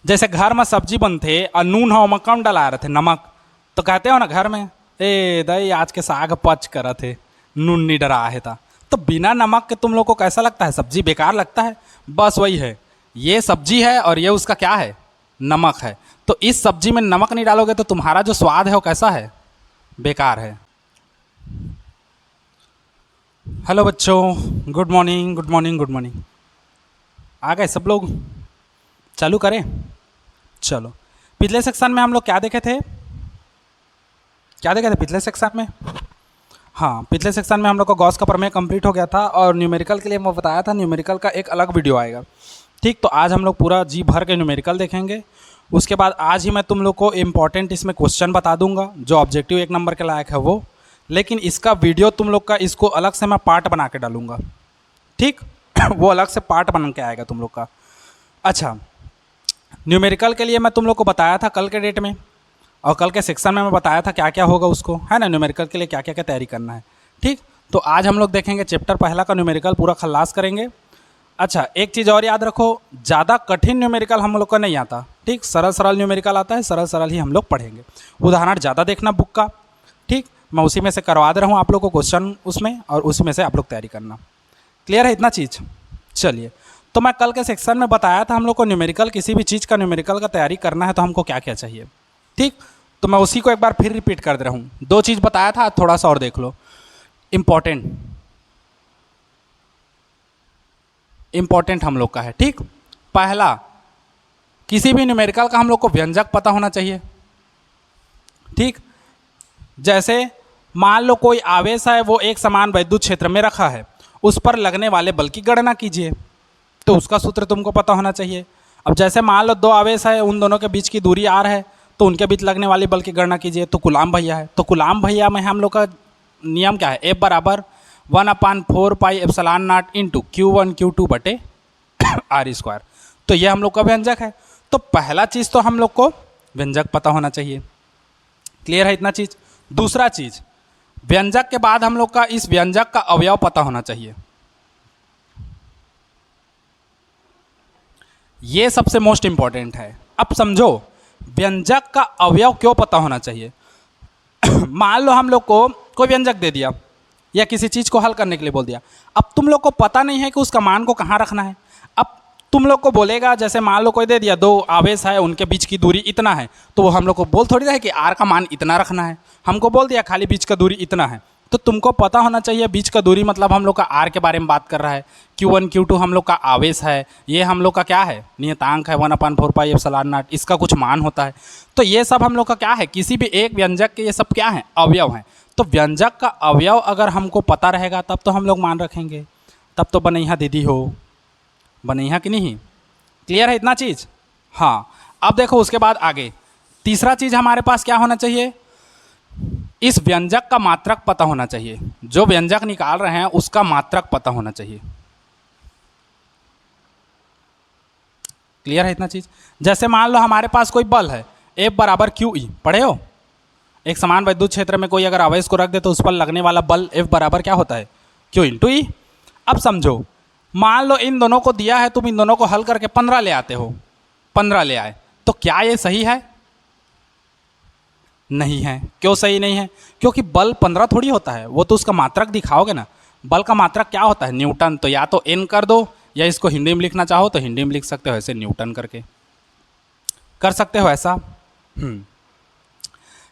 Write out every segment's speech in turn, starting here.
जैसे घर में सब्जी बनते और नून हो में कम डला रहे थे नमक, तो कहते हो ना घर में, ए दही आज के साग पच कर थे, नून नहीं डरा है था। तो बिना नमक के तुम लोग को कैसा लगता है? सब्जी बेकार लगता है। बस वही है, ये सब्जी है और ये उसका क्या है? नमक है। तो इस सब्जी में नमक नहीं डालोगे तो तुम्हारा जो स्वाद है वो कैसा है? बेकार है। हेलो बच्चों, good morning good morning good morning. आ गए सब लोग? चालू करें? चलो, पिछले सेक्शन में हम लोग क्या देखे थे? पिछले सेक्शन में? हाँ, पिछले सेक्शन में हम लोग का गॉस का प्रमेय कंप्लीट हो गया था और न्यूमेरिकल के लिए मैं बताया था न्यूमेरिकल का एक अलग वीडियो आएगा। ठीक, तो आज हम लोग पूरा जी भर के न्यूमेरिकल देखेंगे। उसके बाद आज ही मैं तुम लोग को इम्पॉर्टेंट इसमें क्वेश्चन बता दूंगा जो ऑब्जेक्टिव 1 नंबर के लायक है वो, लेकिन इसका वीडियो तुम लोग का इसको अलग से मैं पार्ट बना के डालूंगा। ठीक वो अलग से पार्ट बन के आएगा तुम लोग का। अच्छा, न्यूमेरिकल के लिए मैं तुम लोग को बताया था कल के डेट में, और कल के सेक्शन में मैं बताया था क्या क्या होगा उसको, है ना, न्यूमेरिकल के लिए क्या क्या क्या तैयारी करना है। ठीक, तो आज हम लोग देखेंगे चैप्टर पहला का न्यूमेरिकल पूरा खल्लास करेंगे। अच्छा, एक चीज़ और याद रखो, ज़्यादा कठिन न्यूमेरिकल हम लोग का नहीं आता। ठीक, सरल सरल न्यूमेरिकल आता है, सरल सरल ही हम लोग पढ़ेंगे। उदाहरण ज़्यादा देखना बुक का। ठीक, मैं उसी में से करवा दे रहा हूँ आप लोग को क्वेश्चन उसमें, और उसी में से आप लोग तैयारी करना। क्लियर है इतना चीज़? चलिए, तो मैं कल के सेक्शन में बताया था हम लोग को न्यूमेरिकल, किसी भी चीज़ का न्यूमेरिकल का तैयारी करना है तो हमको क्या क्या चाहिए। ठीक, तो मैं उसी को एक बार फिर रिपीट कर दे रहा हूँ। 2 चीज़ बताया था, थोड़ा सा और देख लो। इम्पॉर्टेंट हम लोग का है। ठीक, पहला, किसी भी न्यूमेरिकल का हम लोग को व्यंजक पता होना चाहिए। ठीक, जैसे मान लो कोई आवेश है, वो एक समान वैद्युत क्षेत्र में रखा है, उस पर लगने वाले बल की गणना कीजिए, तो उसका सूत्र तुमको पता होना चाहिए। अब जैसे मान लो 2 आवेश है, उन दोनों के बीच की दूरी r है, तो उनके बीच लगने वाली बल की गणना कीजिए, तो कूलाम भैया है। तो कूलाम भैया में हम लोग का नियम क्या है? F बराबर 1/4 pi epsilon not into Q1 Q2 बटे r²। तो ये हम लोग का व्यंजक है। तो पहला चीज़ तो हम लोग को व्यंजक पता होना चाहिए। क्लियर है इतना चीज़? दूसरा चीज़, व्यंजक के बाद हम लोग का इस व्यंजक का अवयव पता होना चाहिए। ये सबसे मोस्ट इंपॉर्टेंट है। अब समझो, व्यंजक का अवयव क्यों पता होना चाहिए? मान लो हम लोग को कोई व्यंजक दे दिया या किसी चीज़ को हल करने के लिए बोल दिया, अब तुम लोग को पता नहीं है कि उसका मान को कहाँ रखना है। अब तुम लोग को बोलेगा, जैसे मान लो कोई दे दिया 2 आवेश है, उनके बीच की दूरी इतना है, तो वो हम लोग को बोल थोड़ी रहा है कि r का मान इतना रखना है। हमको बोल दिया खाली बीच का दूरी इतना है, तो तुमको पता होना चाहिए बीच का दूरी मतलब हम लोग का r के बारे में बात कर रहा है। Q1 Q2 हम लोग का आवेश है, ये हम लोग का क्या है? नियतांक है 1/4 पाई एप्सिलॉन नॉट, इसका कुछ मान होता है। तो ये सब हम लोग का क्या है? किसी भी एक व्यंजक के ये सब क्या है? अवयव हैं। तो व्यंजक का अवयव अगर हमको पता रहेगा तब तो हम लोग मान रखेंगे, तब तो बनैया दीदी हो, बनैया कि नहीं? क्लियर है इतना चीज़? हाँ, अब देखो उसके बाद आगे तीसरा चीज़ हमारे पास क्या होना चाहिए? इस व्यंजक का मात्रक पता होना चाहिए। जो व्यंजक निकाल रहे हैं उसका मात्रक पता होना चाहिए। क्लियर है इतना चीज़? जैसे मान लो हमारे पास कोई बल है, F बराबर QE, पढ़े हो? एक समान वैद्युत क्षेत्र में कोई अगर आवेश को रख दे तो उस पर लगने वाला बल F बराबर क्या होता है? Q into E। अब समझो, मान लो इन दोनों को दिया है, तुम इन दोनों को हल करके 15 ले आते हो, 15 ले आए, तो क्या ये सही है? नहीं है। क्यों सही नहीं है? क्योंकि बल 15 थोड़ी होता है, वो तो उसका मात्रक दिखाओगे ना। बल का मात्रक क्या होता है? न्यूटन। तो या तो N कर दो, या इसको हिंदी में लिखना चाहो तो हिंदी में लिख सकते हो, ऐसे न्यूटन करके कर सकते हो ऐसा।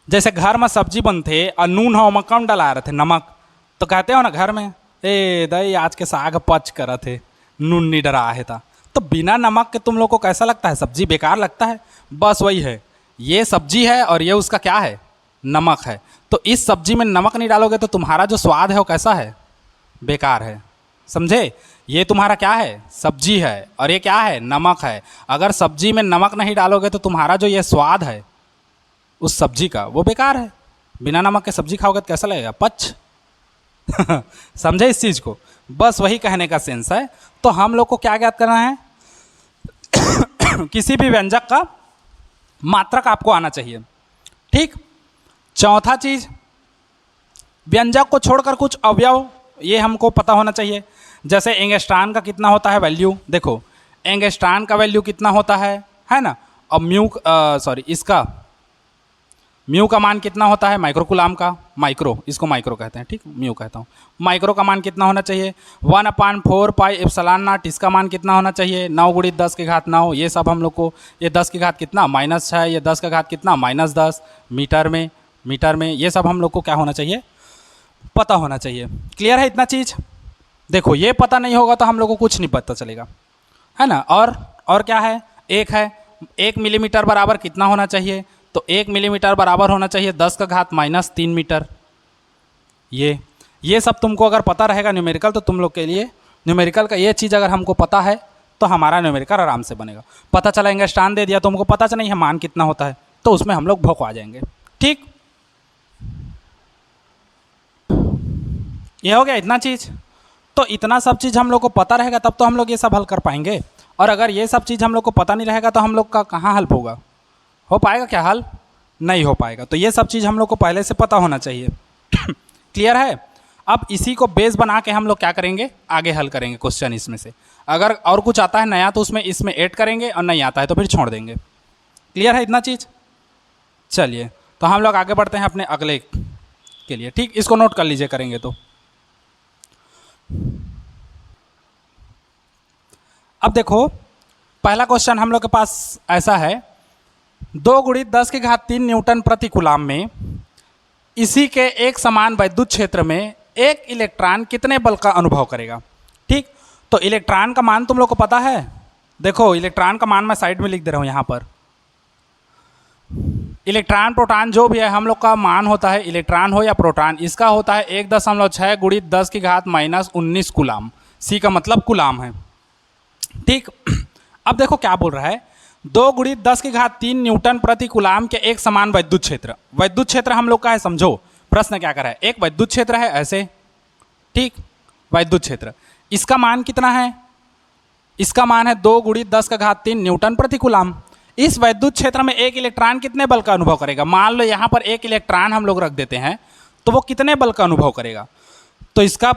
जैसे घर में सब्जी बनते और नून हो में कम डला रहे थे नमक, तो कहते हो ना घर में, ए दही आज के साग पच कर थे, नून नहीं डरा है था। तो बिना नमक के तुम लोग को कैसा लगता है? सब्जी बेकार लगता है। बस वही है, ये सब्जी है और ये उसका क्या है? नमक है। तो इस सब्जी में नमक नहीं डालोगे तो तुम्हारा जो स्वाद है वो कैसा है? बेकार है। समझे? ये तुम्हारा क्या है? सब्जी है, और ये क्या है? नमक है। अगर सब्जी में नमक नहीं डालोगे तो तुम्हारा जो ये स्वाद है उस सब्जी का वो बेकार है। बिना नमक के सब्जी खाओगे तो कैसा लगेगा? पच। समझे इस चीज़ को? बस वही कहने का सेंस है। तो हम लोग को क्या ज्ञात करना है? किसी भी व्यंजक का मात्रक आपको आना चाहिए। ठीक, चौथा चीज, व्यंजक को छोड़कर कुछ अवयव ये हमको पता होना चाहिए। जैसे एंगस्ट्रॉन का कितना होता है वैल्यू, देखो एंगस्ट्रॉन का वैल्यू कितना होता है ना, और इसका म्यू का मान कितना होता है माइक्रो कूलाम का, माइक्रो, इसको माइक्रो कहते हैं, ठीक, म्यू कहता हूँ। माइक्रो का मान कितना होना चाहिए 1/4 पाई एप्सिलॉन नॉट। इसका मान कितना होना चाहिए 9 × 10⁻9। ये सब हम लोग को, ये 10 की घात कितना -6, ये 10 का घात कितना -10 मीटर में ये सब हम लोग को क्या होना चाहिए पता होना चाहिए। क्लियर है इतना चीज़। देखो ये पता नहीं होगा तो हम लोग को कुछ नहीं पता चलेगा, है ना। और क्या है, एक है 1 मिलीमीटर बराबर कितना होना चाहिए, तो 1 मिलीमीटर बराबर होना चाहिए 10 का घात -3 मीटर। ये सब तुमको अगर पता रहेगा न्यूमेरिकल, तो तुम लोग के लिए न्यूमेरिकल का ये चीज़ अगर हमको पता है तो हमारा न्यूमेरिकल आराम से बनेगा। पता चला इंगस्टान दे दिया, तुमको पता चला नहीं है मान कितना होता है, तो उसमें हम लोग भौंकवा जाएंगे। ठीक, ये हो गया इतना चीज़। तो इतना सब चीज़ हम लोग को पता रहेगा तब तो हम लोग ये सब हल कर पाएंगे। और अगर ये सब चीज़ हम लोग को पता नहीं रहेगा तो हम लोग का कहाँ हल होगा, हो पाएगा क्या हल, नहीं हो पाएगा। तो ये सब चीज़ हम लोग को पहले से पता होना चाहिए। क्लियर है। अब इसी को बेस बना के हम लोग क्या करेंगे, आगे हल करेंगे क्वेश्चन इसमें से। अगर और कुछ आता है नया तो इसमें ऐड करेंगे, और नहीं आता है तो फिर छोड़ देंगे। क्लियर है इतना चीज़। चलिए तो हम लोग आगे बढ़ते हैं अपने अगले के लिए। ठीक, इसको नोट कर लीजिए करेंगे तो। अब देखो पहला क्वेश्चन हम लोग के पास ऐसा है, 2 × 10⁻³ न्यूटन प्रति कूलाम में इसी के एक समान वैद्युत क्षेत्र में एक इलेक्ट्रॉन कितने बल का अनुभव करेगा। ठीक, तो इलेक्ट्रॉन का मान तुम लोग को पता है। देखो इलेक्ट्रॉन का मान मैं साइड में लिख दे रहा हूँ यहाँ पर। इलेक्ट्रॉन प्रोटॉन जो भी है हम लोग का मान होता है, इलेक्ट्रॉन हो या प्रोटॉन, इसका होता है 1.6 × 10⁻−19 कूलाम। सी का मतलब कूलाम है। ठीक, अब देखो क्या बोल रहा है, 2 × 10⁻³ न्यूटन प्रति कूलाम के एक समान वैद्युत क्षेत्र। वैद्युत क्षेत्र हम लोग का है, समझो प्रश्न क्या कर रहा है, एक वैद्युत क्षेत्र है ऐसे, ठीक, वैद्युत क्षेत्र, इसका मान कितना है, इसका मान है 2 × 10⁻³ न्यूटन प्रति कूलाम। इस वैद्युत क्षेत्र में एक इलेक्ट्रॉन कितने बल का अनुभव करेगा। मान लो यहाँ पर एक इलेक्ट्रॉन हम लोग रख देते हैं, तो वो कितने बल का अनुभव करेगा। तो इसका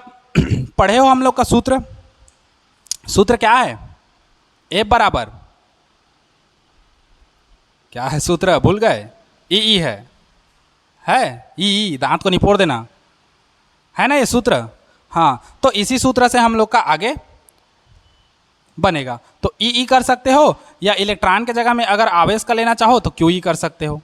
पढ़े हो हम लोग का सूत्र क्या है, ए बराबर क्या है सूत्र, भूल गए, ई है ई, दांत को निपोड़ देना, है ना ये सूत्र। हाँ, तो इसी सूत्र से हम लोग का आगे बनेगा। तो ई कर सकते हो, या इलेक्ट्रॉन के जगह में अगर आवेश का लेना चाहो तो क्यू ई कर सकते हो।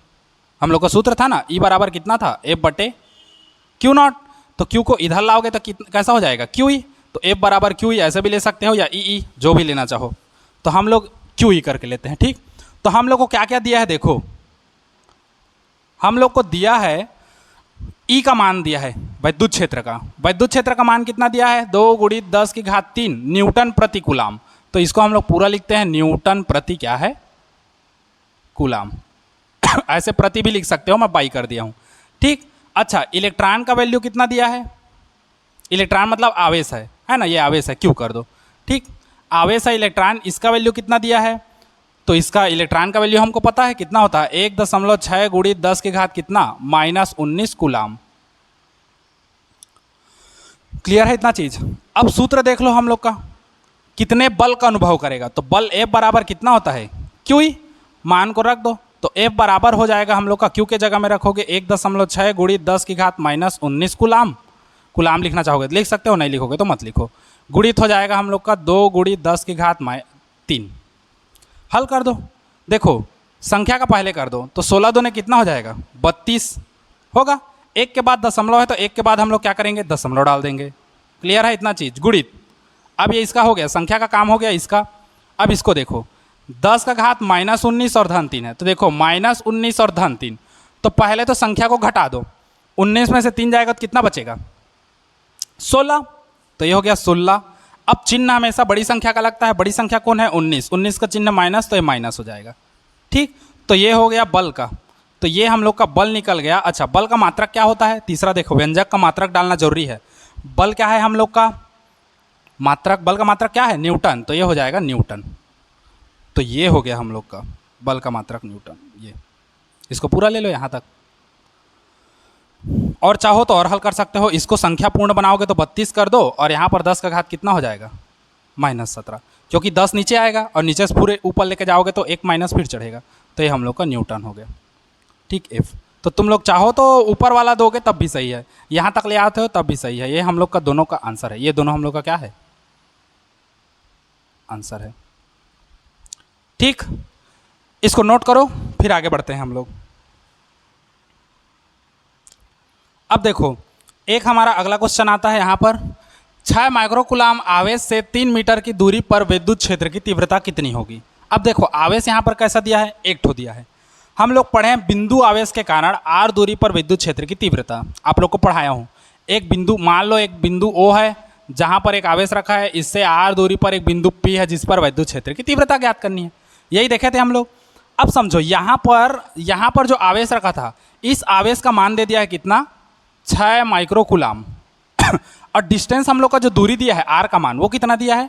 हम लोग का सूत्र था ना, ई बराबर कितना था, F/Q0। तो क्यू को इधर लाओगे तो कैसा हो जाएगा, क्यू ई। तो F बराबर क्यू ई ऐसे भी ले सकते हो, या ई जो भी लेना चाहो। तो हम लोग क्यू ई करके लेते हैं। ठीक, तो हम लोग को क्या क्या दिया है, देखो हम लोग को दिया है ई का मान दिया है वैद्युत क्षेत्र का। वैद्युत क्षेत्र का मान कितना दिया है, 2 × 10⁻³ न्यूटन प्रति कूलाम। तो इसको हम लोग पूरा लिखते हैं न्यूटन प्रति क्या है, कूलाम। ऐसे प्रति भी लिख सकते हो, मैं बाई कर दिया हूँ। ठीक, अच्छा इलेक्ट्रॉन का वैल्यू कितना दिया है, इलेक्ट्रॉन मतलब आवेश है ना, ये आवेश है, क्यू कर दो। ठीक, आवेश है इलेक्ट्रॉन, इसका वैल्यू कितना दिया है, तो इसका इलेक्ट्रॉन का वैल्यू हमको पता है कितना होता है, 1.6 × 10 की घात कितना -19 कूलाम। क्लियर है इतना चीज। अब सूत्र देख लो हम लोग का, कितने बल का अनुभव करेगा। तो बल F बराबर कितना होता है, क्यू ई, मान को रख दो। तो F बराबर हो जाएगा हम लोग का, क्यू के जगह में रखोगे 1.6 × 10 की घात -19 कूलाम। कूलाम लिखना चाहोगे तो लिख सकते हो, नहीं लिखोगे तो मत लिखो। गुणित हो जाएगा हम लोग का 2 × 10 की घात 3। हल कर दो, देखो संख्या का पहले कर दो, तो 16 दूने कितना हो जाएगा, 32 होगा। एक के बाद दशमलव है तो एक के बाद हम लोग क्या करेंगे, दशमलव डाल देंगे। क्लियर है इतना चीज, गुणित। अब ये इसका हो गया, संख्या का काम हो गया इसका। अब इसको देखो, 10 का घात -19 और -3 है, तो देखो -19 और -3, तो पहले तो संख्या को घटा दो, 19 में से 3 जाएगा तो कितना बचेगा, 16। तो ये हो गया 16। अब चिन्ह हमेशा बड़ी संख्या का लगता है, बड़ी संख्या कौन है, 19, 19 का चिन्ह माइनस, तो ये माइनस हो जाएगा। ठीक, तो ये हो गया बल का, तो ये हम लोग का बल निकल गया। अच्छा, बल का मात्रक क्या होता है, तीसरा देखो, व्यंजक का मात्रक डालना जरूरी है। बल क्या है हम लोग का मात्रक, बल का मात्रक क्या है, न्यूटन, तो ये हो जाएगा न्यूटन। तो ये हो गया हम लोग का बल का मात्रक न्यूटन। ये इसको पूरा ले लो यहाँ तक, और चाहो तो और हल कर सकते हो। इसको संख्या पूर्ण बनाओगे तो 32 कर दो, और यहाँ पर 10 का घात कितना हो जाएगा, -17, क्योंकि 10 नीचे आएगा और नीचे से पूरे ऊपर लेके जाओगे तो 1 माइनस फिर चढ़ेगा, तो ये हम लोग का न्यूटन हो गया। ठीक, एफ। तो तुम लोग चाहो तो ऊपर वाला दोगे तब भी सही है, यहाँ तक ले आते हो तब भी सही है। ये हम लोग का दोनों का आंसर है, ये दोनों हम लोग का क्या है, आंसर है। ठीक, इसको नोट करो, फिर आगे बढ़ते हैं हम लोग। अब देखो एक हमारा अगला क्वेश्चन आता है यहाँ पर, 6 माइक्रोकुलाम आवेश से 3 मीटर की दूरी पर विद्युत क्षेत्र की तीव्रता कितनी होगी। अब देखो आवेश यहाँ पर कैसा दिया है, एक ठो दिया है। हम लोग पढ़े हैं बिंदु आवेश के कारण r दूरी पर विद्युत क्षेत्र की तीव्रता, आप लोग को पढ़ाया हूँ। एक बिंदु, मान लो एक बिंदु O है जहाँ पर एक आवेश रखा है, इससे r दूरी पर एक बिंदु P है जिस पर विद्युत क्षेत्र की तीव्रता ज्ञात करनी है, यही देखे थे हम लोग। अब समझो यहाँ पर जो आवेश रखा था, इस आवेश का मान दे दिया है कितना, 6 माइक्रोकुलाम और डिस्टेंस हम लोग का जो दूरी दिया है r का मान वो कितना दिया है,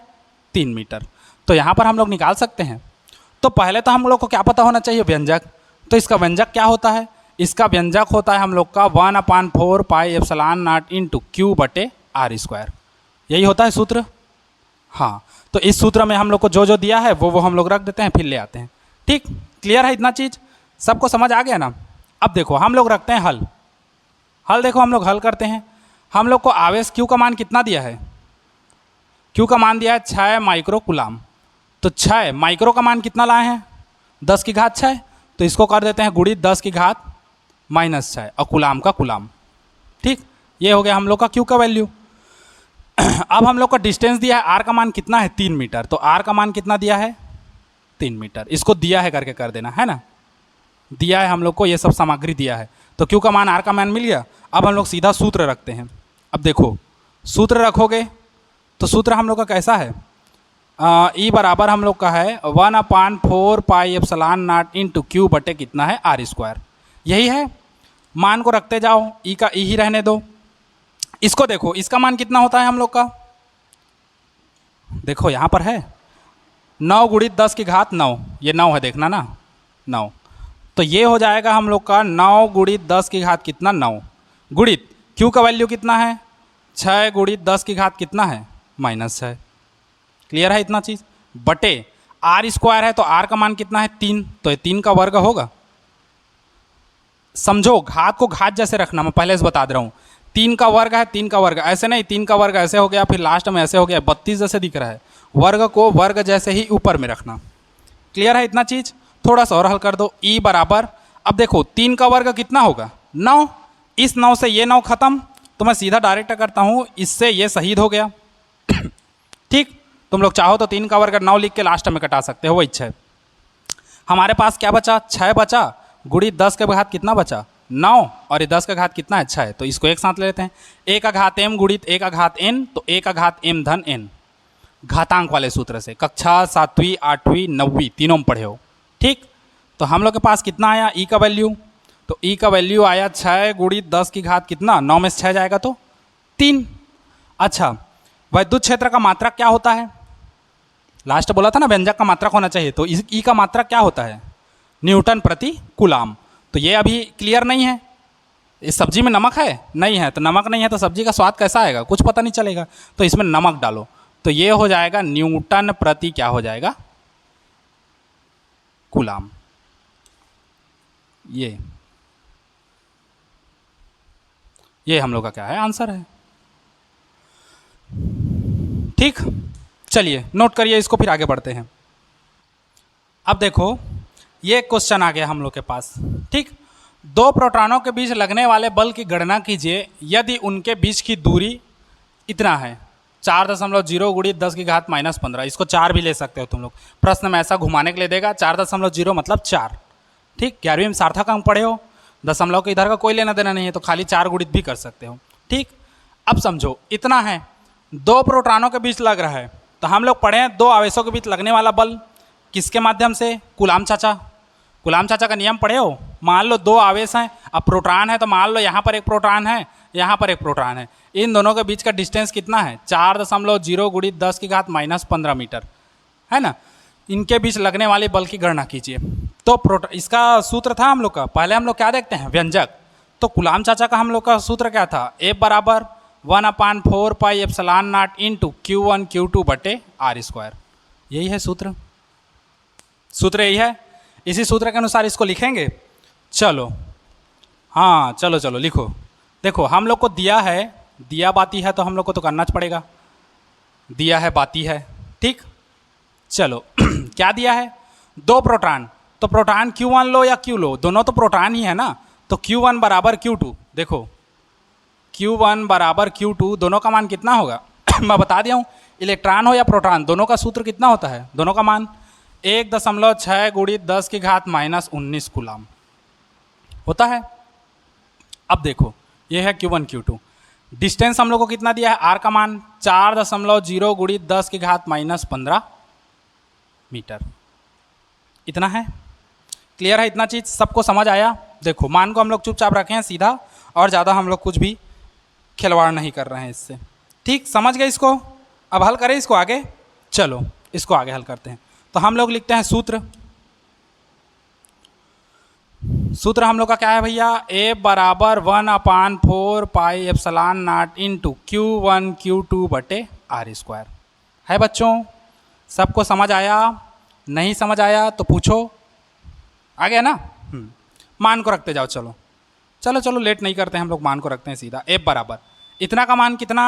3 मीटर। तो यहाँ पर हम लोग निकाल सकते हैं। तो पहले तो हम लोग को क्या पता होना चाहिए, व्यंजक। तो इसका व्यंजक क्या होता है, इसका व्यंजक होता है हम लोग का 1/4 pi epsilon not into Q/r², यही होता है सूत्र। हाँ, तो इस सूत्र में हम लोग को जो जो दिया है वो हम लोग रख देते हैं, फिर ले आते हैं। ठीक, क्लियर है इतना चीज़, सबको समझ आ गया ना। अब देखो हम लोग रखते हैं हल देखो हम लोग हल करते हैं। हम लोग को आवेश Q का मान कितना दिया है, Q का मान दिया है 6 माइक्रोकुलाम। तो 6 माइक्रो का मान कितना लाए हैं, 10 की घात 6, तो इसको कर देते हैं गुणित 10 की घात -6 और कुलाम का कुलाम। ठीक, ये हो गया हम लोग का Q का वैल्यू। अब हम लोग का डिस्टेंस दिया है, R का मान कितना है, 3 मीटर। तो R का मान कितना दिया है, 3 मीटर। इसको दिया है करके कर देना है ना, दिया है हम लोग को, ये सब सामग्री दिया है। तो Q का मान R का मान मिल गया। अब हम लोग सीधा सूत्र रखते हैं। अब देखो सूत्र रखोगे तो सूत्र हम लोग का कैसा है, E बराबर हम लोग का है 1/4 pi epsilon not into Q बटे कितना है, r²। यही है, मान को रखते जाओ, E का E ही रहने दो। इसको देखो, इसका मान कितना होता है हम लोग का, देखो यहाँ पर है 9 गुणित 10 की घात 9, ये 9 है, देखना ना 9। तो ये हो जाएगा हम लोग का 9 गुणित 10 की घात कितना, 9 गुणित Q का वैल्यू कितना है, 6 गुणित 10 की घात कितना है, -6। क्लियर है इतना चीज़, बटे r² है तो r का मान कितना है, 3, तो ये 3 का वर्ग होगा। समझो घात को घात जैसे रखना, मैं पहले से बता दे रहा हूँ। 3 का वर्ग है, 3 का वर्ग ऐसे नहीं, 3 का वर्ग ऐसे हो गया, फिर लास्ट में ऐसे हो गया, 32 जैसे दिख रहा है। वर्ग को वर्ग जैसे ही ऊपर में रखना। क्लियर है इतना चीज़, थोड़ा सा और हल कर दो। E बराबर, अब देखो 3 का वर्ग कितना होगा, 9, इस 9 से ये 9 खत्म, तो मैं सीधा डायरेक्ट करता हूँ, इससे ये शहीद हो गया। ठीक, तुम लोग चाहो तो 3 का वर्ग 9 लिख के लास्ट में कटा सकते हो, वो इच्छा है। हमारे पास क्या बचा, 6 बचा, गुणित 10 के घात कितना बचा, 9, और ये 10 का घात कितना है, 6। तो इसको एक साथ ले लेते हैं, a का घात m गुणित a का घात n, तो a का घात m धन n, घातांक वाले सूत्र से कक्षा 7वीं 8वीं 9वीं तीनों में पढ़े हो। ठीक, तो हम लोग के पास कितना आया, E का वैल्यू, तो E का वैल्यू आया 6 गुणित 10 की घात कितना, 9 में से 6 जाएगा तो 3। अच्छा, विद्युत क्षेत्र का मात्रक क्या होता है, लास्ट बोला था ना व्यंजक का मात्रक होना चाहिए, तो E का मात्रक क्या होता है, न्यूटन प्रति कुलाम। तो ये अभी क्लियर नहीं है, इस सब्जी में नमक है नहीं है, तो नमक नहीं है तो सब्जी का स्वाद कैसा आएगा, कुछ पता नहीं चलेगा। तो इसमें नमक डालो, तो ये हो जाएगा न्यूटन प्रति क्या हो जाएगा, कुलाम। ये हम लोग का क्या है, आंसर है। ठीक, चलिए नोट करिए इसको, फिर आगे बढ़ते हैं। अब देखो ये क्वेश्चन आ गया हम लोग के पास। ठीक, 2 प्रोटॉनों के बीच लगने वाले बल की गणना कीजिए यदि उनके बीच की दूरी इतना है, 4.0 गुणित 10 की घात -15। इसको 4 भी ले सकते हो तुम लोग, प्रश्न में ऐसा घुमाने के लिए देगा, 4.0 मतलब 4। ठीक, 11वीं में सार्थक अंक पढ़े हो, दशमलव के इधर का कोई लेना देना नहीं है, तो खाली 4 गुणित भी कर सकते हो। ठीक, अब समझो इतना है, 2 प्रोटॉनों के बीच लग रहा है, तो हम लोग पढ़े हैं 2 आवेशों के बीच लगने वाला बल किसके माध्यम से, कुलाम चाचा का नियम पढ़े हो। मान लो 2 आवेश हैं, अब प्रोटॉन है तो मान लो यहाँ पर एक प्रोटॉन है, यहाँ पर एक प्रोटॉन है, इन दोनों के बीच का डिस्टेंस कितना है, 4.0 गुणित 10 की घात -15 मीटर है ना। इनके बीच लगने वाले बल की गणना कीजिए। तो इसका सूत्र था हम लोग का, पहले हम लोग क्या देखते हैं, व्यंजक। तो कुलाम चाचा का हम लोग का सूत्र क्या था, F = 1/4 pi epsilon not into Q1 Q2 बटे r²। यही है सूत्र, सूत्र यही है। इसी सूत्र के अनुसार इसको लिखेंगे। चलो हाँ चलो चलो लिखो। देखो हम लोग को दिया है, दिया बाती है तो हम लोग को तो करना पड़ेगा, दिया है बाती है, ठीक। चलो क्या दिया है, 2 प्रोटॉन, तो प्रोटॉन Q1 लो या Q लो, दोनों तो प्रोटॉन ही है ना, तो Q1 बराबर Q2। देखो Q1 बराबर Q2, दोनों का मान कितना होगा मैं बता दिया हूँ, इलेक्ट्रॉन हो या प्रोटॉन दोनों का सूत्र कितना होता है, दोनों का मान 1.6 गुणित 10 की घात -19 कूलम होता है। अब देखो ये है Q1 Q2, डिस्टेंस हम लोग को कितना दिया है, R का मान 4.0 गुणित 10 की घात -15 मीटर, इतना है। क्लियर है इतना चीज़, सबको समझ आया। देखो मान को हम लोग चुपचाप रखे हैं सीधा, और ज़्यादा हम लोग कुछ भी खिलवाड़ नहीं कर रहे हैं इससे, ठीक। समझ गए इसको, अब हल करें इसको आगे। चलो इसको आगे हल करते हैं। तो हम लोग लिखते हैं सूत्र, सूत्र हम लोग का क्या है भैया, F बराबर 1/4 pi epsilon not into Q1 Q2 बटे R²। है बच्चों, सबको समझ आया? नहीं समझ आया तो पूछो, आ गया ना। मान को रखते जाओ, चलो चलो चलो लेट नहीं करते हैं हम लोग, मान को रखते हैं सीधा। F बराबर इतना का मान कितना,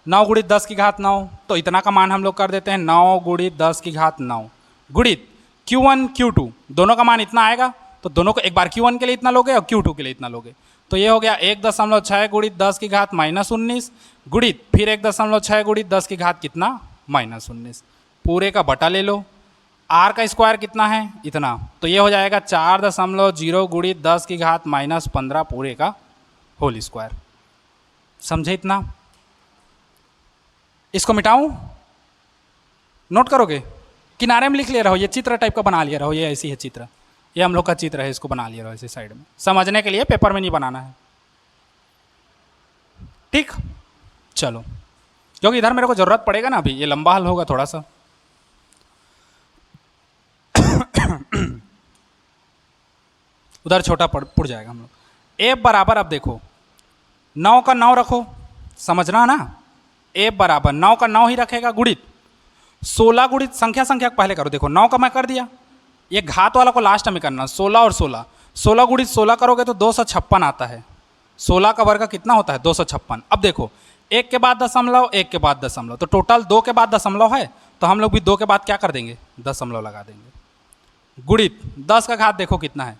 9 गुणित 10 की घात 9, तो इतना का मान हम लोग कर देते हैं 9 गुणित 10 की घात 9 गुणित Q1 Q2, दोनों का मान इतना आएगा, तो दोनों को एक बार Q1 के लिए इतना लोगे और Q2 के लिए इतना लोगे, तो ये हो गया 1.6 गुणित 10 की घात -19 गुणित फिर 1.6 गुणित 10 की घात कितना -19, पूरे का बटा ले लो। R का स्क्वायर कितना है, इतना, तो ये हो जाएगा 4.0 गुणित 10 की घात -15 पूरे का होल स्क्वायर। समझे इतना? इसको मिटाऊं, नोट करोगे, किनारे में लिख ले रहा हो, ये चित्र टाइप का बना लिया रहो, ये ऐसी है चित्र, ये हम लोग का चित्र है, इसको बना लिया रहो ऐसे साइड में, समझने के लिए, पेपर में नहीं बनाना है, ठीक। चलो क्योंकि इधर मेरे को जरूरत पड़ेगा ना, अभी ये लंबा हल होगा थोड़ा सा। उधर छोटा पड़ जाएगा हम लोग। F बराबर, अब देखो 9 का 9 रखो, समझना ना, F बराबर 9 का 9 ही रखेगा गुणित 16 गुणित संख्या संख्या पहले करो। देखो 9 का मैं कर दिया, ये घात वाला को लास्ट में करना, 16 और 16, 16 गुणित 16 करोगे तो 256 आता है, 16 का वर्ग कितना होता है 256। अब देखो एक के बाद दशमलव, एक के बाद दशमलव, तो टोटल 2 के बाद दशमलव है, तो हम लोग भी 2 के बाद क्या कर देंगे, दशमलव लगा देंगे। गुणित 10 का घात देखो कितना है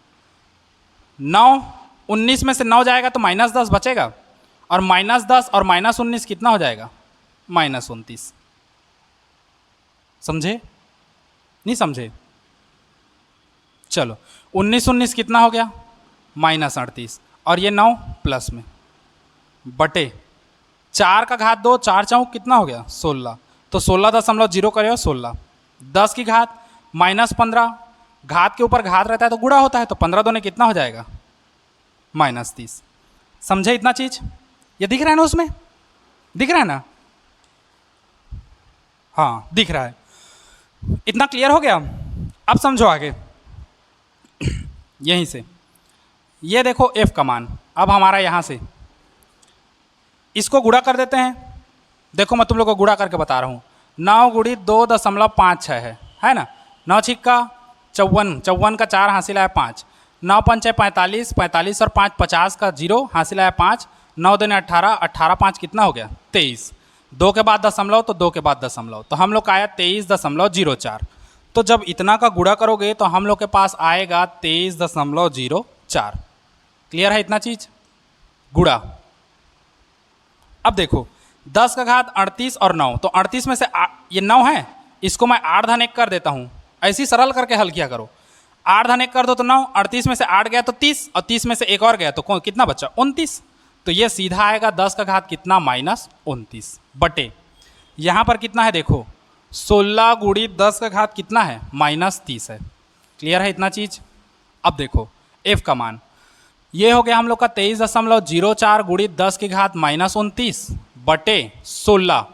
9, 19 में से 9 जाएगा तो -10 बचेगा, और -10 और -19 कितना हो जाएगा, -29। समझे नहीं समझे? चलो 19 कितना हो गया, -38, और ये 9 प्लस में बटे 4 का घात 2, 4 चौक कितना हो गया 16, तो 16.0 करो 16, 10 की घात -15, घात के ऊपर घात रहता है तो गुणा होता है, तो 15 दूने कितना हो जाएगा -30। समझे इतना चीज? ये दिख रहा है ना, उसमें दिख रहा है ना, हाँ दिख रहा है। इतना क्लियर हो गया? अब समझो आगे। यहीं से ये देखो F का मान, अब हमारा यहाँ से इसको गुणा कर देते हैं। देखो मैं तुम लोग को गुणा करके बता रहा हूँ, 9 गुणित 2.56 है ना, 9 छिक्का 54, 54 का 4 हासिल आया 5, 9 पंचे 45, 45 और 5 50 का 0 हासिल आया 5, 9 दूने 18, 18 5 कितना हो गया 23, 2 के बाद दशमलव तो 2 के बाद दशमलव, तो हम लोग का आया 23.04। तो जब इतना का गुणा करोगे तो हम लोग के पास आएगा 23.04। क्लियर है इतना चीज? गुणा। अब देखो 10 का घात 38 और 9, तो 38 में से ये 9 है, इसको मैं 8 धन 1 कर देता हूँ, ऐसी सरल करके हल किया करो। 8 धन 1 कर दो तो 9, 38 में से 8 गया तो 30, और 30 में से एक और गया तो कितना बचा 29, तो ये सीधा आएगा 10 का घात कितना -29 बटे, यहाँ पर कितना है देखो 16 गुणित 10 का घात कितना है -30 है। क्लियर है इतना चीज? अब देखो F का मान ये हो गया हम लोग का 23.04 गुणित 10 की घात -29 बटे 16।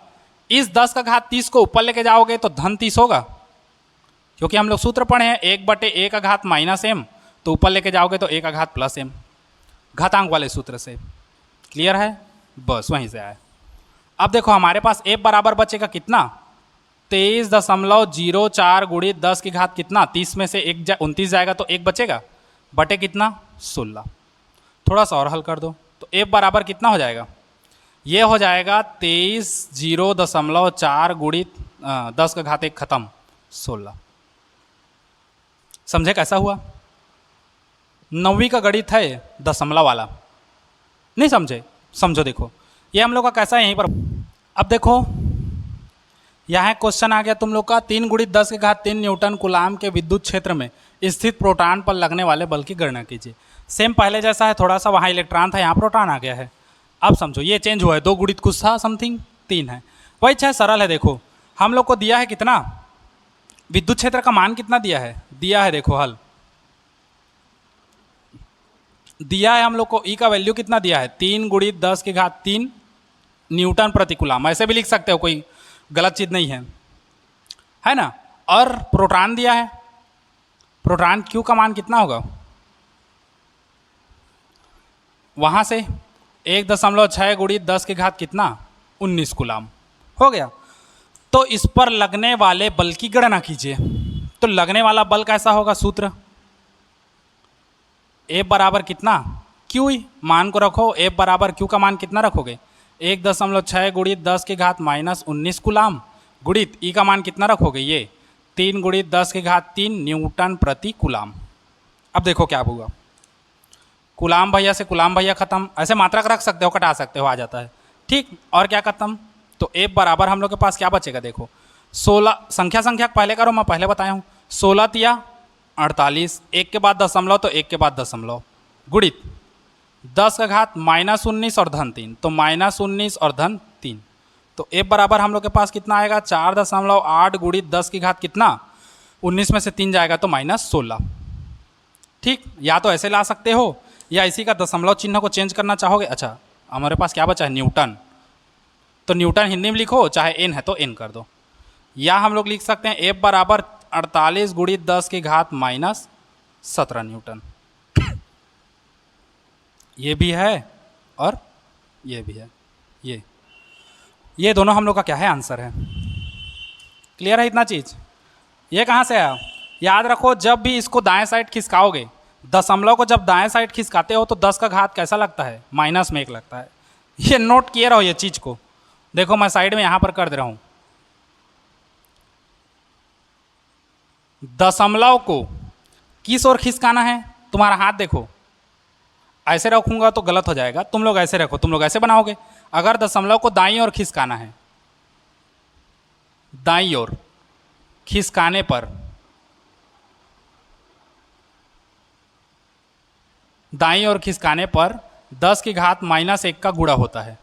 इस 10 का घात 30 को ऊपर लेके जाओगे तो धन 30 होगा, क्योंकि हम लोग सूत्र पढ़े हैं 1 बटे a का घात -m, तो ऊपर लेके जाओगे तो a का घात +m, घातांक वाले सूत्र से। क्लियर है? बस वहीं से आया। अब देखो हमारे पास F बराबर बचेगा कितना, 23.04 गुणित 10 की घात कितना, 30 में से 29 जाएगा तो 1 बचेगा, बटे कितना 16। थोड़ा सा और हल कर दो तो F बराबर कितना हो जाएगा, ये हो जाएगा 23.04 गुणित 10 का घात 1 खत्म 16। समझे कैसा हुआ? 9वीं का गणित है दशमलव वाला, नहीं समझे? समझो, देखो ये हम लोग का कैसा है यहीं पर। अब देखो यहाँ क्वेश्चन आ गया तुम लोग का 3 गुणित 10 के घात 3 न्यूटन कूलाम के विद्युत क्षेत्र में स्थित प्रोटॉन पर लगने वाले बल की गणना कीजिए। सेम पहले जैसा है, थोड़ा सा वहाँ इलेक्ट्रॉन था, यहाँ प्रोटॉन आ गया है। अब समझो ये चेंज हुआ है, 2 गुणित कुछ था समथिंग 3 है, वही अच्छा सरल है। देखो हम लोग को दिया है कितना, विद्युत क्षेत्र का मान कितना दिया है, देखो हल दिया है हम लोग को, ई का वैल्यू कितना दिया है, 3 गुणित 10 की घात 3 न्यूटन प्रति कूलाम, ऐसे भी लिख सकते हो, कोई गलत चीज़ नहीं है ना। और प्रोटॉन दिया है, प्रोटॉन क्यू का मान कितना होगा, वहाँ से 1.6 गुणित 10 की घात कितना 19 कूलाम हो गया। तो इस पर लगने वाले बल की गणना कीजिए। तो लगने वाला बल कैसा होगा, सूत्र F बराबर कितना क्यू, मान को रखो, F बराबर क्यू का मान कितना रखोगे, 1.6 गुणित 10 की घात -19 कूलाम गुणित ई का मान कितना रखोगे, ये 3 गुणित 10 की घात 3 न्यूटन प्रति कूलाम। अब देखो क्या होगा, कूलाम भैया से कूलाम भैया खत्म, ऐसे मात्रक रख सकते हो, कटा सकते हो, आ जाता है ठीक। और क्या खत्म, तो F बराबर हम लोग के पास क्या बचेगा, देखो 16, संख्या पहले करो, मैं पहले बताया हूँ, 16 तिया 48, 1 के बाद दशमलव तो 1 के बाद दशमलव गुणित 10 का घात -19 और धन 3, तो -19 और धन 3, तो F बराबर हम लोग के पास कितना आएगा, 4.8 गुणित 10 की घात कितना 19 में से 3 जाएगा तो -16 ठीक। या तो ऐसे ला सकते हो, या इसी का दशमलव चिन्ह को चेंज करना चाहोगे। अच्छा हमारे पास क्या बचा है, न्यूटन, तो न्यूटन हिंदी में लिखो, चाहे एन है तो एन कर दो, या हम लोग लिख सकते हैं F बराबर 48 गुणित 10 की घात -17 न्यूटन। ये भी है और ये भी है, ये दोनों हम लोग का क्या है, आंसर है। क्लियर है इतना चीज? ये कहाँ से आया, याद रखो, जब भी इसको दाएं साइड खिसकाओगे, दशमलव को जब दाएं साइड खिसकाते हो तो 10 का घात कैसा लगता है, -1 लगता है। ये नोट किए रहो ये चीज को। देखो मैं साइड में यहां पर कर दे रहा हूं, दशमलव को किस ओर खिसकाना है, तुम्हारा हाथ देखो, ऐसे रखूंगा तो गलत हो जाएगा, तुम लोग ऐसे रखो, तुम लोग ऐसे बनाओगे। अगर दशमलव को दाईं ओर खिसकाना है, दाईं ओर खिसकाने पर, दाईं ओर खिसकाने पर 10 की घात -1 का गुणा होता है,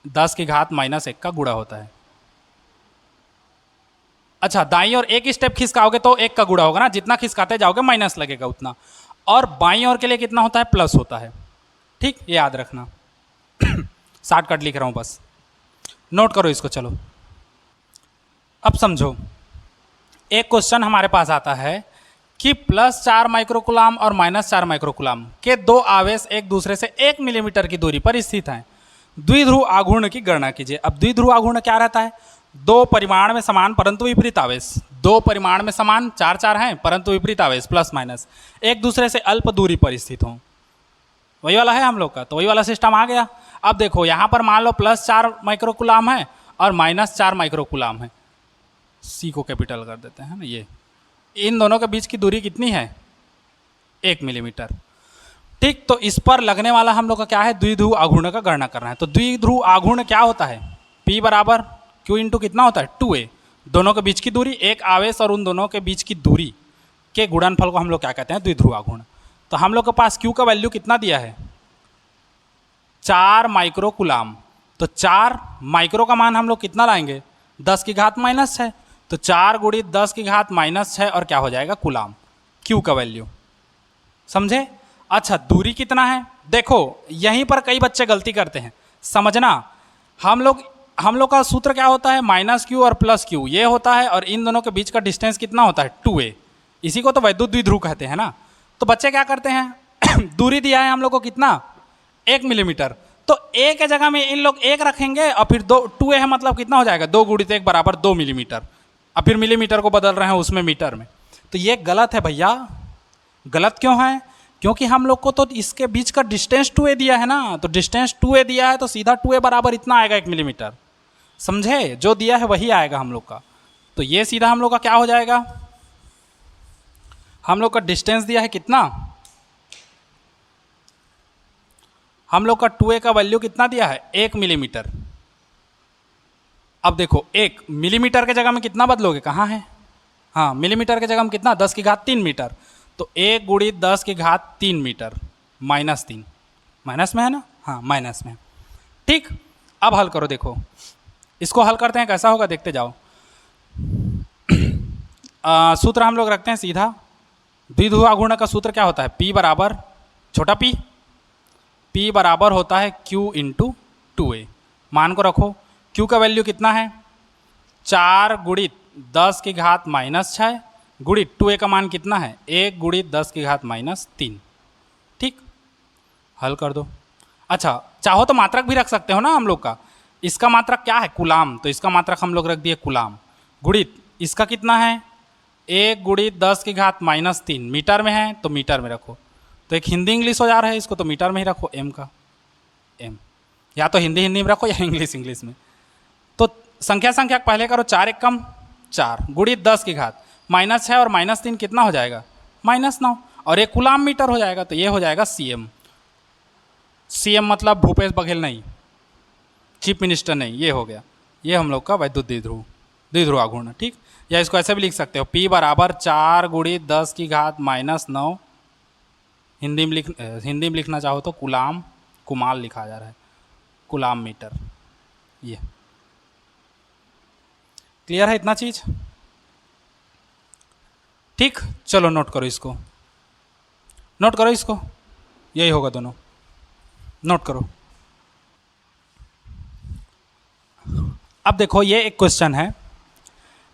10 की घात -1 का गुणा होता है। अच्छा दाईं ओर एक स्टेप खिसकाओगे तो 1 का गुणा होगा ना, जितना खिसकाते जाओगे माइनस लगेगा उतना, और बाईं ओर के लिए कितना होता है, प्लस होता है ठीक, ये याद रखना। शॉर्टकट लिख रहा हूं बस, नोट करो इसको। चलो अब समझो, एक क्वेश्चन हमारे पास आता है कि +4 माइक्रोकूलाम और -4 माइक्रोकूलाम के 2 आवेश एक दूसरे से 1 मिलीमीटर की दूरी पर स्थित हैं, द्विध्रुव आघूर्ण की गणना कीजिए। अब द्विध्रुव आघूर्ण क्या रहता है, 2 परिमाण में समान परंतु विपरीत आवेश, 2 परिमाण में समान 4 हैं परंतु विपरीत आवेश प्लस माइनस एक दूसरे से अल्प दूरी पर स्थित हों, वही वाला है हम लोग का, तो वही वाला सिस्टम आ गया। अब देखो यहाँ पर मान लो +4 माइक्रोकूलाम है और -4 माइक्रोकूलाम है, सी को कैपिटल कर देते हैं ना, ये इन दोनों के बीच की दूरी कितनी है, 1 मिलीमीटर ठीक। तो इस पर लगने वाला हम लोग का क्या है, द्विध्रुव आघूर्ण का गणना करना है। तो द्विध्रुव आघूर्ण क्या होता है, P बराबर Q इंटू कितना होता है 2a, दोनों के बीच की दूरी, एक आवेश और उन दोनों के बीच की दूरी के गुणनफल को हम लोग क्या कहते हैं, द्विध्रुव आघूर्ण। तो हम लोग के पास Q का वैल्यू कितना दिया है, 4 माइक्रोकूलाम, तो 4 माइक्रो का मान हम लोग कितना लाएंगे, 10 की घात -6, तो 4 गुणित 10 की घात -6 और क्या हो जाएगा कूलाम, Q का वैल्यू, समझे। अच्छा दूरी कितना है, देखो यहीं पर कई बच्चे गलती करते हैं, समझना, हम लोग का सूत्र क्या होता है, -Q और +Q ये होता है, और इन दोनों के बीच का डिस्टेंस कितना होता है 2a, इसी को तो वैद्युत द्विध्रुव कहते हैं ना। तो बच्चे क्या करते हैं दूरी दिया है हम लोग को कितना 1 मिलीमीटर, तो ए के जगह में इन लोग 1 रखेंगे और फिर 2a है, मतलब कितना हो जाएगा 2 गुणित 1 बराबर 2 मिलीमीटर। और फिर मिलीमीटर को बदल रहे हैं उसमें मीटर में, तो ये गलत है भैया। गलत क्यों है? क्योंकि हम लोग को तो इसके बीच का डिस्टेंस 2a दिया है ना, तो डिस्टेंस 2a दिया है तो सीधा 2a बराबर इतना आएगा 1 मिलीमीटर। समझे? जो दिया है वही आएगा हम लोग का। तो ये सीधा हम लोग का क्या हो जाएगा, हम लोग का डिस्टेंस दिया है कितना, हम लोग का 2a का वैल्यू कितना दिया है 1 मिलीमीटर। अब देखो 1 मिलीमीटर के जगह में कितना बदलोगे, कहाँ है, हाँ मिलीमीटर के जगह में कितना 10 की घात 3 मीटर, तो 1 गुणित 10 की घात 3 मीटर -3, माइनस में है ना, हाँ माइनस में। ठीक, अब हल करो, देखो इसको हल करते हैं, कैसा होगा देखते जाओ। सूत्र हम लोग रखते हैं सीधा, द्विध्रुव आघूर्ण का सूत्र क्या होता है, P बराबर छोटा p बराबर होता है Q इंटू 2a। मान को रखो, Q का वैल्यू कितना है 4 गुणित 10 की घात -6 गुणित 2a का मान कितना है 1 गुणित 10 की घात -3। ठीक, हल कर दो। अच्छा, चाहो तो मात्रक भी रख सकते हो ना हम लोग का, इसका मात्रक क्या है कुलाम, तो इसका मात्रक हम लोग रख दिए कुलाम, गुणित इसका कितना है 1 गुणित 10 की घात -3, मीटर में है तो मीटर में रखो, तो एक हिंदी इंग्लिश हो जा रहा है, इसको तो मीटर में ही रखो, m का m, या तो हिंदी में रखो या इंग्लिश में। तो संख्या पहले करो, 4 एक कम 4 गुणित 10 की घात -6 और -3 कितना हो जाएगा -9, और एक कुलाम मीटर हो जाएगा, तो ये हो जाएगा cm। cm मतलब भूपेश बघेल नहीं, चीफ मिनिस्टर नहीं, ये हो गया, ये हम लोग का वैद्युत द्विध्रुव आघूर्ण। ठीक, या इसको ऐसे भी लिख सकते हो, P बराबर 4 गुणित 10 की घात -9, हिंदी में लिखना चाहो तो कुमाल लिखा जा रहा है, कुलाम मीटर। ये क्लियर है इतना चीज? ठीक, चलो नोट करो इसको, नोट करो इसको, यही होगा दोनों, नोट करो। अब देखो ये एक क्वेश्चन है,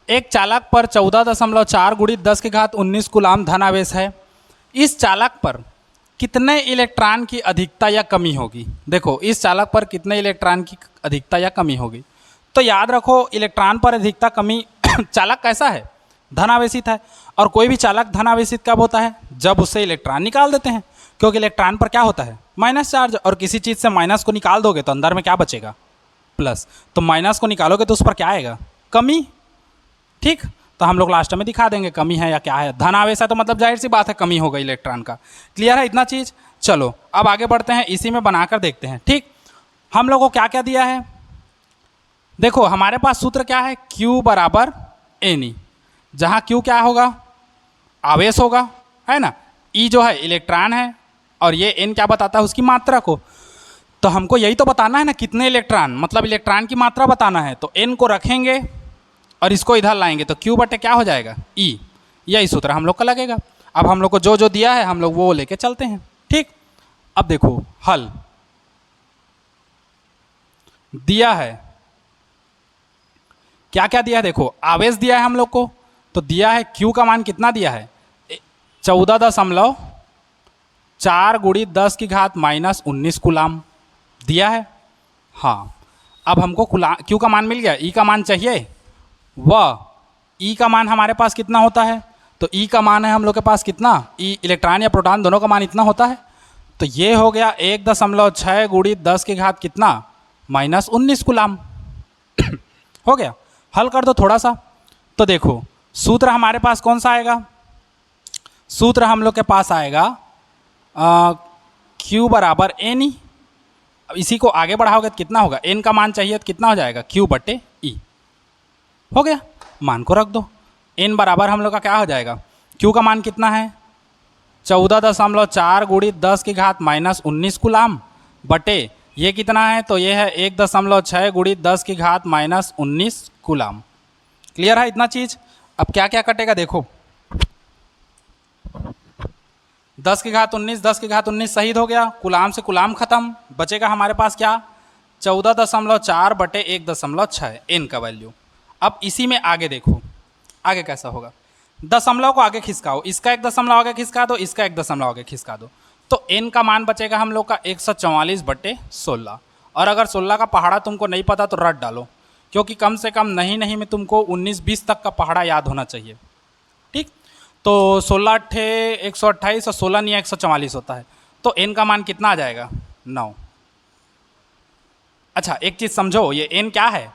एक चालक पर 14.4 गुणित 10 की घात 19 कूलाम धनावेश है, इस चालक पर कितने इलेक्ट्रॉन की अधिकता या कमी होगी। देखो इस चालक पर कितने इलेक्ट्रॉन की अधिकता या कमी होगी, तो याद रखो इलेक्ट्रॉन पर अधिकता कमी चालक कैसा है धनावेशित है, और कोई भी चालक धनावेशित कब होता है जब उससे इलेक्ट्रॉन निकाल देते हैं, क्योंकि इलेक्ट्रॉन पर क्या होता है माइनस चार्ज, और किसी चीज़ से माइनस को निकाल दोगे तो अंदर में क्या बचेगा प्लस, तो माइनस को निकालोगे तो उस पर क्या आएगा कमी। ठीक, तो हम लोग लास्ट में दिखा देंगे कमी है या क्या है, धन आवेश है तो मतलब जाहिर सी बात है कमी होगा इलेक्ट्रॉन का। क्लियर है इतना चीज़? चलो अब आगे बढ़ते हैं, इसी में बनाकर देखते हैं। ठीक, हम लोग को क्या क्या दिया है, देखो हमारे पास सूत्र क्या है, Q बराबर NE, जहाँ Q क्या होगा आवेश होगा, है ना, E जो है इलेक्ट्रॉन है, और ये N क्या बताता है उसकी मात्रा को, तो हमको यही तो बताना है ना कितने इलेक्ट्रॉन, मतलब इलेक्ट्रॉन की मात्रा बताना है, तो N को रखेंगे और इसको इधर लाएंगे तो Q बटे क्या हो जाएगा E, यही सूत्र हम लोग का लगेगा। अब हम लोग को जो जो दिया है हम लोग वो लेके चलते हैं। ठीक, अब देखो हल दिया है, क्या क्या दिया है, देखो आवेश दिया है हम लोग को, तो दिया है Q का मान कितना दिया है 14.4 गुणित 10 की घात -19 कूलाम दिया है। हाँ, अब हमको Q का मान मिल गया, E का मान चाहिए, वह E का मान हमारे पास कितना होता है, तो E का मान है हम लोग के पास कितना, E इलेक्ट्रॉन या प्रोटॉन दोनों का मान इतना होता है, तो ये हो गया 1.6 गुणित 10 की घात कितना -19 कूलाम हो गया। हल कर दो थोड़ा सा, तो देखो सूत्र हमारे पास कौन सा आएगा, सूत्र हम लोग के पास आएगा Q बराबर NE। अब इसी को आगे बढ़ाओगे तो कितना होगा, N का मान चाहिए तो कितना हो जाएगा Q बटे E, हो गया, मान को रख दो। N बराबर हम लोग का क्या हो जाएगा, Q का मान कितना है 14.4 गुणित 10 की घात -19 कूलाम बटे ये कितना है, तो ये है 1.6 गुणित 10 की घात -19 कूलाम। क्लियर है इतना चीज़? अब क्या क्या कटेगा देखो, 10 की घात 19 शहीद हो गया, कूलाम से कूलाम खत्म, बचेगा हमारे पास क्या 14.4 बटे 1.6 N का वैल्यू। अब इसी में आगे देखो आगे कैसा होगा, दशमलव को आगे खिसकाओ, इसका 1 दशमलव आगे खिसका दो, इसका 1 दशमलव आगे खिसका दो, तो n का मान बचेगा हम लोग का 144/16। और अगर 16 का पहाड़ा तुमको नहीं पता तो रट डालो, क्योंकि कम से कम नहीं में तुमको 19-20 तक का पहाड़ा याद होना चाहिए। ठीक, तो 16 अट्ठे 128 और 16 नहीं 144 होता है, तो n का मान कितना आ जाएगा? 9। अच्छा एक चीज़ समझो, ये n क्या है?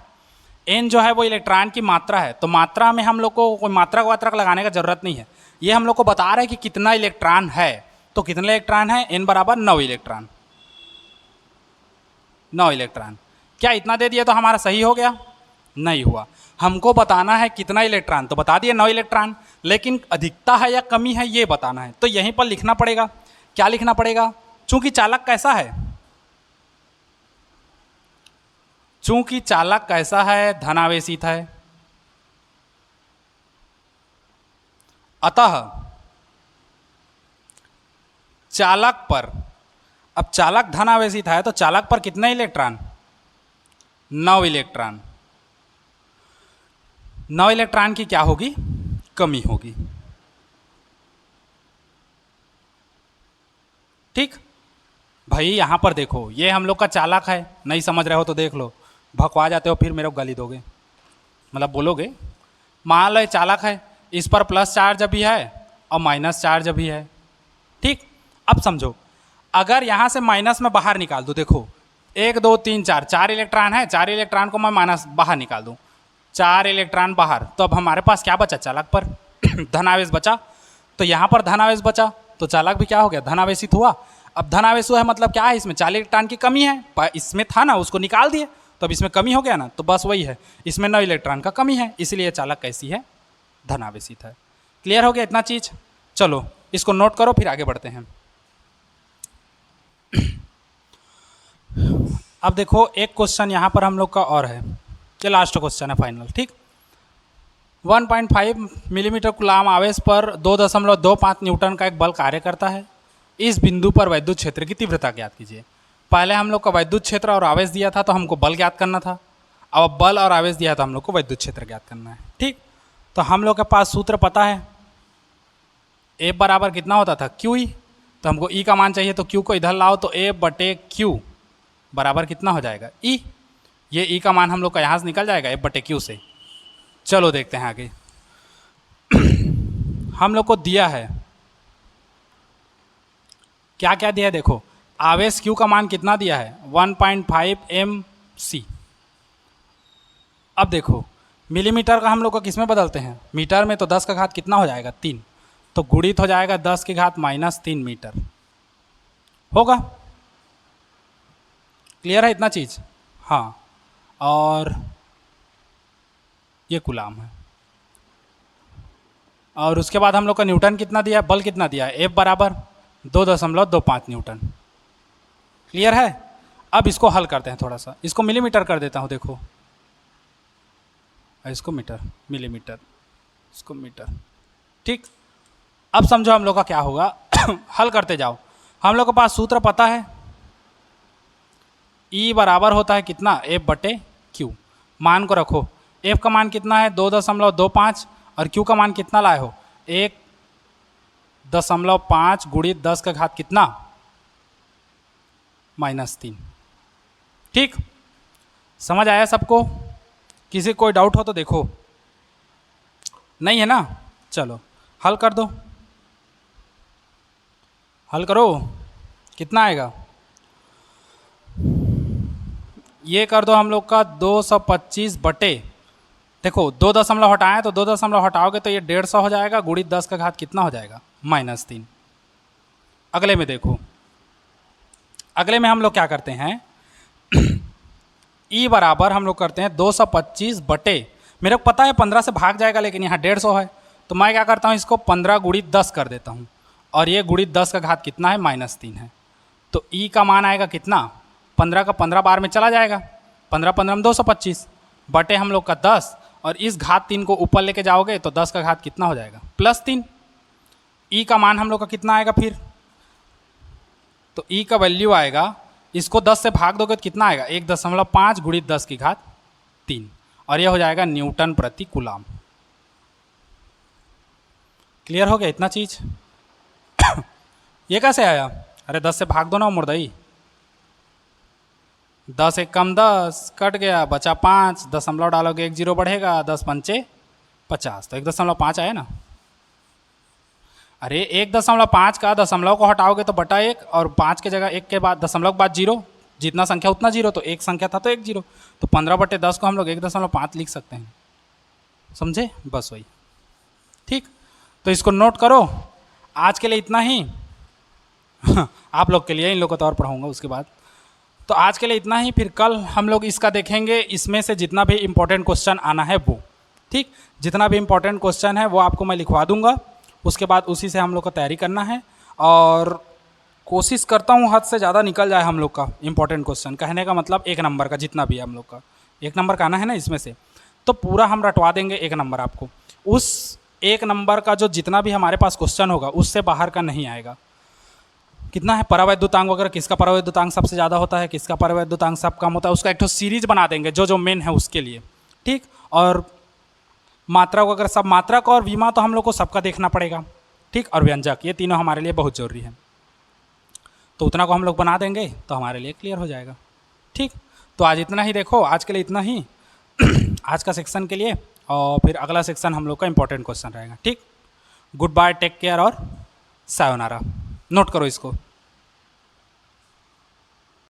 n जो है वो इलेक्ट्रॉन की मात्रा है, तो मात्रा में हम लोग को कोई मात्रक वात्रक लगाने का जरूरत नहीं है। ये हम लोग को बता रहा है कि कितना इलेक्ट्रॉन है, तो कितने इलेक्ट्रॉन है? n बराबर 9 इलेक्ट्रॉन। 9 इलेक्ट्रॉन। क्या इतना दे दिया तो हमारा सही हो गया? नहीं हुआ। हमको बताना है कितना इलेक्ट्रॉन, तो बता दिए 9 इलेक्ट्रॉन, लेकिन अधिकता है या कमी है ये बताना है, तो यहीं पर लिखना पड़ेगा। क्या लिखना पड़ेगा? चूंकि चालक कैसा है? चूंकि चालक कैसा है? धनावेशित है। अतः चालक पर, अब चालक धनावेशित है तो चालक पर कितने इलेक्ट्रॉन? 9 इलेक्ट्रॉन। 9 इलेक्ट्रॉन की क्या होगी? कमी होगी। ठीक भाई, यहां पर देखो, ये हम लोग का चालक है, नहीं समझ रहे हो तो देख लो, भकवा जाते हो फिर मेरे को गाली दोगे, मतलब बोलोगे। मान लो ये चालक है, इस पर प्लस चार्ज भी है और माइनस चार्ज भी है। ठीक, अब समझो, अगर यहां से माइनस में बाहर निकाल दूं, देखो 1 2 3 4, 4 इलेक्ट्रॉन है, 4 इलेक्ट्रॉन को मैं माइनस बाहर निकाल दूं, 4 इलेक्ट्रॉन बाहर, तो अब हमारे पास क्या बचा? चालक पर धनावेश बचा। तो यहां पर धनावेश बचा तो चालक भी क्या हो गया? धनावेशित हुआ। अब धनावेश हुआ है मतलब क्या है? इसमें 4 इलेक्ट्रॉन की कमी है, इसमें था ना, उसको निकाल दिए तो अब इसमें कमी हो गया ना, तो बस वही है, इसमें 9 इलेक्ट्रॉन का कमी है, इसलिए चालक कैसी है? धनावेशित है। क्लियर हो गया इतना चीज? चलो इसको नोट करो, फिर आगे बढ़ते हैं। अब देखो एक क्वेश्चन यहाँ पर हम लोग का और है, ये लास्ट क्वेश्चन है फाइनल। ठीक, 1.5 मिलीमीटर कूलाम आवेश पर 2.25 न्यूटन का एक बल कार्य करता है। इस बिंदु पर वैद्युत क्षेत्र की तीव्रता ज्ञात कीजिए। पहले हम लोग का वैद्युत क्षेत्र और आवेश दिया था तो हमको बल ज्ञात करना था, अब बल और आवेश दिया तो हम लोग को वैद्युत क्षेत्र ज्ञात करना है। ठीक, तो हम लोग के पास सूत्र पता है, F बराबर कितना होता था? Q E. तो हमको E का मान चाहिए, तो Q को इधर लाओ तो F/Q बराबर कितना हो जाएगा? E। ये E का मान हम लोग का यहाँ से निकल जाएगा F/Q से। चलो देखते हैं आगे। हम लोग को दिया है, क्या क्या दिया है देखो, आवेश Q का मान कितना दिया है? 1.5 mc। अब देखो मिलीमीटर का हम लोग को किस में बदलते हैं? मीटर में, तो 10 का घात कितना हो जाएगा? 3, तो गुणित हो जाएगा 10 की घात -3 मीटर होगा। क्लियर है इतना चीज? हाँ, और ये कूलाम है। और उसके बाद हम लोग का न्यूटन कितना दिया है? बल कितना दिया है? F बराबर 2.25 न्यूटन। क्लियर है? अब इसको हल करते हैं थोड़ा सा, इसको मिलीमीटर कर देता हूँ, देखो इसको मीटर, मिलीमीटर, इसको मीटर। ठीक, अब समझो हम लोग का क्या होगा। हल करते जाओ। हम लोग के पास सूत्र पता है, E बराबर होता है कितना? F/Q। मान को रखो, F का मान कितना है? 2.25, और Q का मान कितना लाए हो? 1.5 गुणित 10 का घात कितना? -3। ठीक, समझ आया सबको? किसी कोई डाउट हो तो देखो, नहीं है ना? चलो हल कर दो, हल करो, कितना आएगा? ये कर दो हम लोग का 225 बटे, देखो 2 दशमलव हटाएं तो 2 दशमलव हटाओगे तो ये 150 हो जाएगा, गुणित 10 का घात कितना हो जाएगा? -3। अगले में देखो, अगले में हम लोग क्या करते हैं? E बराबर हम लोग करते हैं 225 बटे, मेरे को पता है 15 से भाग जाएगा, लेकिन यहाँ 150 है, तो मैं क्या करता हूँ, इसको 15 गुणित 10 कर देता हूँ, और ये गुणित 10 का घात कितना है? -3 है। तो E का मान आएगा कितना? 15 का 15 बार में चला जाएगा, 15 15 में 225 बटे हम लोग का 10, और इस घात 3 को ऊपर लेके जाओगे तो 10 का घात कितना हो जाएगा? +3। E का मान हम लोग का कितना आएगा फिर? तो E का वैल्यू आएगा, इसको 10 से भाग दोगे तो कितना आएगा? 1.5 गुणित 10 की घात 3, और यह हो जाएगा न्यूटन प्रति कूलाम। क्लियर हो गया इतना चीज? ये कैसे आया? अरे 10 से भाग दो ना मुर्दई। 10 एक कम 10 कट गया, बचा 5, दशमलव डालोगे 1 जीरो बढ़ेगा, 10 पंचे 50, तो 1.5 आया ना। अरे 1.5 का दशमलव को हटाओगे तो बटा 1, और 5 के जगह 1 के बाद दशमलव के बाद जीरो, जितना संख्या उतना जीरो, तो एक संख्या था तो 1 जीरो, तो 15/10 को हम लोग 1.5 लिख सकते हैं। समझे? बस वही। ठीक, तो इसको नोट करो। आज के लिए इतना ही। आप लोग के लिए, इन लोग को तो और पढ़ाऊंगा उसके बाद। तो आज के लिए इतना ही, फिर कल हम लोग इसका देखेंगे, इसमें से जितना भी इंपॉर्टेंट क्वेश्चन आना है वो। ठीक, जितना भी इंपॉर्टेंट क्वेश्चन है वो आपको मैं लिखवा दूंगा, उसके बाद उसी से हम लोग को तैयारी करना है। और कोशिश करता हूँ हद से ज़्यादा निकल जाए हम लोग का इंपॉर्टेंट क्वेश्चन। कहने का मतलब 1 नंबर का जितना भी है हम लोग का 1 नंबर का आना है ना इसमें से, तो पूरा हम रटवा देंगे 1 नंबर आपको। उस 1 नंबर का जो जितना भी हमारे पास क्वेश्चन होगा उससे बाहर का नहीं आएगा। कितना है परावैद्युतांक वगैरह, किसका परावैद्युतांक सबसे ज़्यादा होता है, किसका परावैद्युतांक सब कम होता है, उसका एक तो सीरीज बना देंगे जो जो मेन है उसके लिए। ठीक, और मात्रक वगैरह सब, मात्रक और विमा तो हम लोग को सबका देखना पड़ेगा। ठीक, और व्यंजक, ये तीनों हमारे लिए बहुत ज़रूरी है। तो उतना को हम लोग बना देंगे तो हमारे लिए क्लियर हो जाएगा। ठीक, तो आज इतना ही, देखो आज के लिए इतना ही आज का सेक्शन के लिए, और फिर अगला सेक्शन हम लोग का इंपॉर्टेंट क्वेश्चन रहेगा। ठीक, गुड बाय, टेक केयर और सायोनारा। नोट करो इसको।